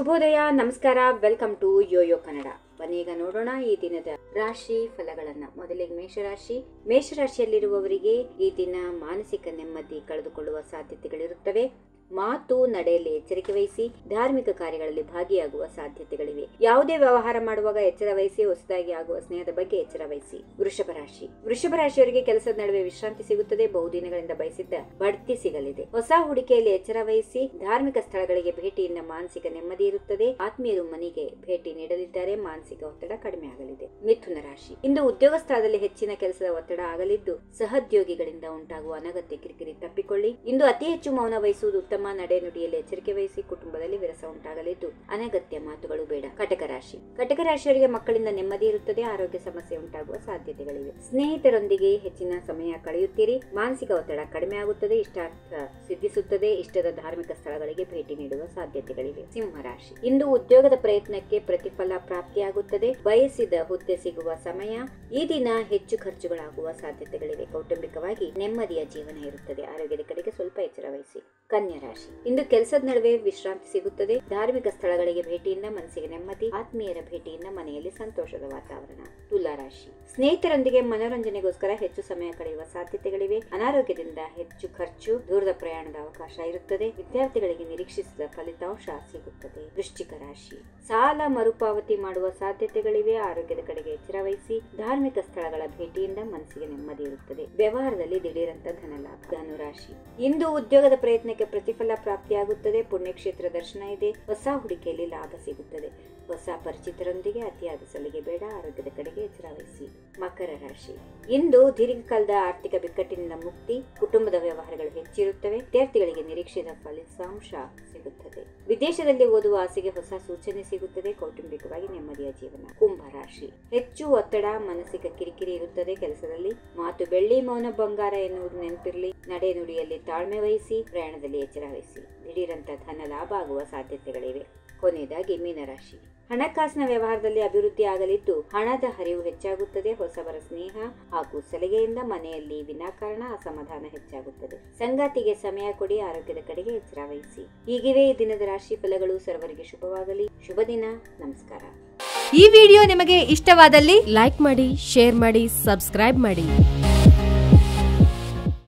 ಶುಭೋದಯ, ನಮಸ್ಕಾರ, welcome to Yoyo Kannada. ಬನ್ನೀಗ ನೋಡೋಣ ಈ ದಿನದ ರಾಶಿ ಫಲಗಳನ್ನ. ಮೊದಲಿಗೆ ಮೇಷರಾಶಿಯಲ್ಲಿರುವವರಿಗೆ ಈ ದಿನ ಮಾನಸಿಕ ನೆಮ್ಮದಿ ಕಳೆದುಕೊಳ್ಳುವ ಸಾಧ್ಯತೆಗಳಿರುತ್ತವೆ. ಮಾತು ನಡೆಯಲ್ಲಿ ಎಚ್ಚರಿಕೆ ವಹಿಸಿ. ಧಾರ್ಮಿಕ ಕಾರ್ಯಗಳಲ್ಲಿ ಭಾಗಿಯಾಗುವ ಸಾಧ್ಯತೆಗಳಿವೆ. ಯಾವುದೇ ವ್ಯವಹಾರ ಮಾಡುವಾಗ ಎಚ್ಚರ ವಹಿಸಿ. ಹೊಸದಾಗಿ ಆಗುವ ಸ್ನೇಹದ ಬಗ್ಗೆ ಎಚ್ಚರ ವಹಿಸಿ. ವೃಷಭ ರಾಶಿಯವರಿಗೆ ಕೆಲಸದ ನಡುವೆ ವಿಶ್ರಾಂತಿ ಸಿಗುತ್ತದೆ. ಬಹುದಿನಗಳಿಂದ ಬಯಸಿದ್ದ ಬಡ್ತಿ ಸಿಗಲಿದೆ. ಹೊಸ ಹೂಡಿಕೆಯಲ್ಲಿ ಎಚ್ಚರ ವಹಿಸಿ. ಧಾರ್ಮಿಕ ಸ್ಥಳಗಳಿಗೆ ಭೇಟಿಯಿಂದ ಮಾನಸಿಕ ನೆಮ್ಮದಿ ಇರುತ್ತದೆ. ಆತ್ಮೀಯರು ಮನೆಗೆ ಭೇಟಿ ನೀಡಲಿದ್ದಾರೆ. ಮಾನಸಿಕ ಒತ್ತಡ ಕಡಿಮೆ ಆಗಲಿದೆ. ಮಿಥುನ ರಾಶಿ. ಇಂದು ಉದ್ಯೋಗ ಸ್ಥಳದಲ್ಲಿ ಹೆಚ್ಚಿನ ಕೆಲಸದ ಒತ್ತಡ ಆಗಲಿದ್ದು ಸಹೋದ್ಯೋಗಿಗಳಿಂದ ಉಂಟಾಗುವ ಅನಗತ್ಯ ಕಿರಿಕಿರಿ ತಪ್ಪಿಕೊಳ್ಳಿ. ಇಂದು ಅತಿ ಹೆಚ್ಚು ಮೌನ ವಹಿಸುವುದು ಉತ್ತಮ. ನಡೆ ನುಡಿಯಲ್ಲಿ ಎಚ್ಚರಿಕೆ ವಹಿಸಿ. ಕುಟುಂಬದಲ್ಲಿ ವಿರಸ ಉಂಟಾಗಲಿದ್ದು ಅನಗತ್ಯ ಮಾತುಗಳು ಬೇಡ. ಕಟಕ ರಾಶಿಯವರಿಗೆ ಮಕ್ಕಳಿಂದ ನೆಮ್ಮದಿ ಇರುತ್ತದೆ. ಆರೋಗ್ಯ ಸಮಸ್ಯೆ ಉಂಟಾಗುವ ಸಾಧ್ಯತೆಗಳಿವೆ. ಸ್ನೇಹಿತರೊಂದಿಗೆ ಹೆಚ್ಚಿನ ಸಮಯ ಕಳೆಯುತ್ತೀರಿ. ಮಾನಸಿಕ ಒತ್ತಡ ಕಡಿಮೆ ಆಗುತ್ತದೆ. ಇಷ್ಟಾರ್ಥ ಸಿದ್ಧಿಸುತ್ತದೆ. ಇಷ್ಟದ ಧಾರ್ಮಿಕ ಸ್ಥಳಗಳಿಗೆ ಭೇಟಿ ನೀಡುವ ಸಾಧ್ಯತೆಗಳಿವೆ. ಸಿಂಹ ರಾಶಿ. ಇಂದು ಉದ್ಯೋಗದ ಪ್ರಯತ್ನಕ್ಕೆ ಪ್ರತಿಫಲ ಪ್ರಾಪ್ತಿಯಾಗುತ್ತದೆ. ಬಯಸಿದ ಹುದ್ದೆ ಸಿಗುವ ಸಮಯ. ಈ ದಿನ ಹೆಚ್ಚು ಖರ್ಚುಗಳಾಗುವ ಸಾಧ್ಯತೆಗಳಿವೆ. ಕೌಟುಂಬಿಕವಾಗಿ ನೆಮ್ಮದಿಯ ಜೀವನ ಇರುತ್ತದೆ. ಆರೋಗ್ಯದ ಕಡೆಗೆ ಸ್ವಲ್ಪ ಎಚ್ಚರ ವಹಿಸಿ. ಕನ್ಯಾ ರಾಶಿ. ಇಂದು ಕೆಲಸದ ನಡುವೆ ವಿಶ್ರಾಂತಿ ಸಿಗುತ್ತದೆ. ಧಾರ್ಮಿಕ ಸ್ಥಳಗಳಿಗೆ ಭೇಟಿಯಿಂದ ಮನಸ್ಸಿಗೆ ನೆಮ್ಮದಿ. ಆತ್ಮೀಯರ ಭೇಟಿಯಿಂದ ಮನೆಯಲ್ಲಿ ಸಂತೋಷದ ವಾತಾವರಣ. ತುಲಾ ರಾಶಿ. ಸ್ನೇಹಿತರೊಂದಿಗೆ ಮನೋರಂಜನೆಗೋಸ್ಕರ ಹೆಚ್ಚು ಸಮಯ ಕಳೆಯುವ ಸಾಧ್ಯತೆಗಳಿವೆ. ಅನಾರೋಗ್ಯದಿಂದ ಹೆಚ್ಚು ಖರ್ಚು. ದೂರದ ಪ್ರಯಾಣದ ಅವಕಾಶ ಇರುತ್ತದೆ. ವಿದ್ಯಾರ್ಥಿಗಳಿಗೆ ನಿರೀಕ್ಷಿಸಿದ ಫಲಿತಾಂಶ ಸಿಗುತ್ತದೆ. ವೃಶ್ಚಿಕ ರಾಶಿ. ಸಾಲ ಮರುಪಾವತಿ ಮಾಡುವ ಸಾಧ್ಯತೆಗಳಿವೆ. ಆರೋಗ್ಯದ ಕಡೆಗೆ ಎಚ್ಚರ ವಹಿಸಿ. ಧಾರ್ಮಿಕ ಸ್ಥಳಗಳ ಭೇಟಿಯಿಂದ ಮನಸ್ಸಿಗೆ ನೆಮ್ಮದಿ ಇರುತ್ತದೆ. ವ್ಯವಹಾರದಲ್ಲಿ ದಿಢೀರಂತ ಧನಲಾಭ. ಧನುರಾಶಿ. ಇಂದು ಉದ್ಯೋಗದ ಪ್ರಯತ್ನಕ್ಕೆ ಪ್ರತಿಫಲ ಪ್ರಾಪ್ತಿಯಾಗುತ್ತದೆ. ಪುಣ್ಯಕ್ಷೇತ್ರ ದರ್ಶನ ಇದೆ. ಹೊಸ ಹೂಡಿಕೆಯಲ್ಲಿ ಲಾಭ ಸಿಗುತ್ತದೆ. ಹೊಸ ಪರಿಚಿತರೊಂದಿಗೆ ಅತಿಯಾದ ಸಲಿಗೆ ಬೇಡ. ಆರೋಗ್ಯದ ಕಡೆಗೆ ಎಚ್ಚರ ವಹಿಸಿ. ಮಕರ ರಾಶಿ. ಇಂದು ದೀರ್ಘಕಾಲದ ಆರ್ಥಿಕ ಬಿಕ್ಕಟ್ಟಿನಿಂದ ಮುಕ್ತಿ. ಕುಟುಂಬದ ವ್ಯವಹಾರಗಳು ಹೆಚ್ಚಿರುತ್ತವೆ. ವಿದ್ಯಾರ್ಥಿಗಳಿಗೆ ನಿರೀಕ್ಷಿತ ಫಲಿತಾಂಶ ಸಿಗುತ್ತದೆ. ವಿದೇಶದಲ್ಲಿ ಓದುವ ಆಸೆಗೆ ಹೊಸ ಸೂಚನೆ ಸಿಗುತ್ತದೆ. ಕೌಟುಂಬಿಕವಾಗಿ ನೆಮ್ಮದಿಯ ಜೀವನ. ಕುಂಭ ರಾಶಿ. ಹೆಚ್ಚು ಒತ್ತಡ, ಮಾನಸಿಕ ಕಿರಿಕಿರಿ ಇರುತ್ತದೆ. ಕೆಲಸದಲ್ಲಿ ಮಾತು ಬೆಳ್ಳಿ, ಮೌನ ಬಂಗಾರ ಎನ್ನುವುದು ನೆನಪಿರಲಿ. ನಡೆ ನುಡಿಯಲ್ಲಿ ತಾಳ್ಮೆ ವಹಿಸಿ. ಪ್ರಯಾಣದಲ್ಲಿ ಎಚ್ಚರ ವಹಿಸಿ. ದಿಢೀರಂತ ಧನ ಲಾಭ ಆಗುವ ಸಾಧ್ಯತೆಗಳಿವೆ. ಕೊನೆಯದಾಗಿ ಮೀನರಾಶಿ. ಹಣಕಾಸಿನ ವ್ಯವಹಾರದಲ್ಲಿ ಅಭಿವೃದ್ಧಿ ಆಗಲಿದ್ದು ಹಣದ ಹರಿವು ಹೆಚ್ಚಾಗುತ್ತದೆ. ಹೊಸಬರ ಸ್ನೇಹ ಹಾಗೂ ಸಲಿಗೆಯಿಂದ ಮನೆಯಲ್ಲಿ ವಿನಾಕಾರಣ ಅಸಮಾಧಾನ ಹೆಚ್ಚಾಗುತ್ತದೆ. ಸಂಗಾತಿಗೆ ಸಮಯ ಕೊಡಿ. ಆರೋಗ್ಯದ ಕಡೆಗೆ ಎಚ್ಚರ ವಹಿಸಿ. ಹೀಗಿವೆ ಈ ದಿನದ ರಾಶಿ ಫಲಗಳು. ಸರ್ವರಿಗೆ ಶುಭವಾಗಲಿ. ಶುಭ ದಿನ. ನಮಸ್ಕಾರ. ಈ ವಿಡಿಯೋ ನಿಮಗೆ ಇಷ್ಟವಾದಲ್ಲಿ ಲೈಕ್ ಮಾಡಿ, ಶೇರ್ ಮಾಡಿ, ಸಬ್ಸ್ಕ್ರೈಬ್ ಮಾಡಿ.